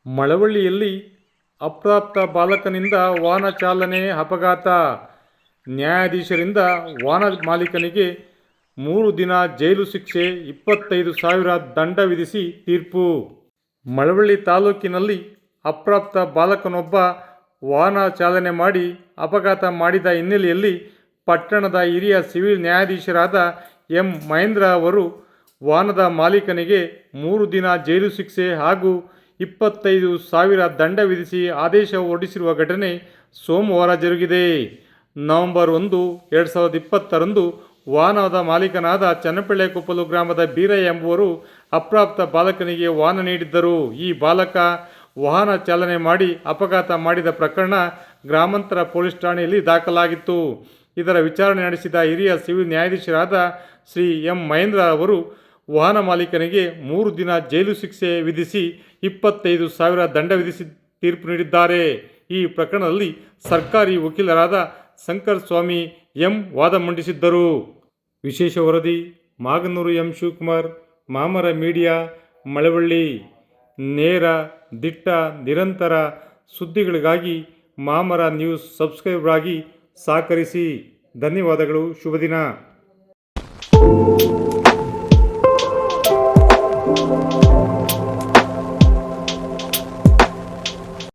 ಮಳವಳ್ಳಿಯಲ್ಲಿ ಅಪ್ರಾಪ್ತ ಬಾಲಕನಿಂದ ವಾಹನ ಚಾಲನೆ ಅಪಘಾತ. ನ್ಯಾಯಾಧೀಶರಿಂದ ವಾಹನ ಮಾಲೀಕನಿಗೆ 3 ದಿನ ಜೈಲು ಶಿಕ್ಷೆ, 25,000 ದಂಡ ವಿಧಿಸಿ ತೀರ್ಪು. ಮಳವಳ್ಳಿ ತಾಲೂಕಿನಲ್ಲಿ ಅಪ್ರಾಪ್ತ ಬಾಲಕನೊಬ್ಬ ವಾಹನ ಚಾಲನೆ ಮಾಡಿ ಅಪಘಾತ ಮಾಡಿದ ಹಿನ್ನೆಲೆಯಲ್ಲಿ ಪಟ್ಟಣದ ಹಿರಿಯ ಸಿವಿಲ್ ನ್ಯಾಯಾಧೀಶರಾದ ಎಂ. ಮಹೇಂದ್ರ ಅವರು ವಾಹನದ ಮಾಲೀಕನಿಗೆ 3 ದಿನ ಜೈಲು ಶಿಕ್ಷೆ ಹಾಗೂ 25,000 ದಂಡ ವಿಧಿಸಿ ಆದೇಶ ಹೊರಡಿಸಿರುವ ಘಟನೆ ಸೋಮವಾರ ಜರುಗಿದೆ. ನವೆಂಬರ್ 1, 2020ರಂದು ವಾಹನದ ಮಾಲೀಕನಾದ ಚನ್ನಪಳ್ಳಿಕೊಪ್ಪಲು ಗ್ರಾಮದ ಬೀರಯ್ಯ ಎಂಬುವರು ಅಪ್ರಾಪ್ತ ಬಾಲಕನಿಗೆ ವಾಹನ ನೀಡಿದ್ದರು. ಈ ಬಾಲಕ ವಾಹನ ಚಾಲನೆ ಮಾಡಿ ಅಪಘಾತ ಮಾಡಿದ ಪ್ರಕರಣ ಗ್ರಾಮಾಂತರ ಪೊಲೀಸ್ ಠಾಣೆಯಲ್ಲಿ ದಾಖಲಾಗಿತ್ತು. ಇದರ ವಿಚಾರಣೆ ನಡೆಸಿದ ಹಿರಿಯ ಸಿವಿಲ್ ನ್ಯಾಯಾಧೀಶರಾದ ಶ್ರೀ ಎಂ. ಮಹೇಂದ್ರ ಅವರು ವಾಹನ ಮಾಲೀಕನಿಗೆ 3 ದಿನ ಜೈಲು ಶಿಕ್ಷೆ ವಿಧಿಸಿ 25,000 ದಂಡ ವಿಧಿಸಿ ತೀರ್ಪು ನೀಡಿದ್ದಾರೆ. ಈ ಪ್ರಕರಣದಲ್ಲಿ ಸರ್ಕಾರಿ ವಕೀಲರಾದ ಶಂಕರ್ ಸ್ವಾಮಿ ಎಂ. ವಾದ ಮಂಡಿಸಿದ್ದರು. ವಿಶೇಷ ವರದಿ ಮಾಗನೂರು ಎಂ. ಶಿವಕುಮಾರ್, ಮಾಮರ ಮೀಡಿಯಾ, ಮಳವಳ್ಳಿ. ನೇರ, ದಿಟ್ಟ, ನಿರಂತರ ಸುದ್ದಿಗಳಿಗಾಗಿ ಮಾಮರ ನ್ಯೂಸ್ ಸಬ್ಸ್ಕ್ರೈಬರ್ ಆಗಿ ಸಹಕರಿಸಿ. ಧನ್ಯವಾದಗಳು. ಶುಭ ದಿನ.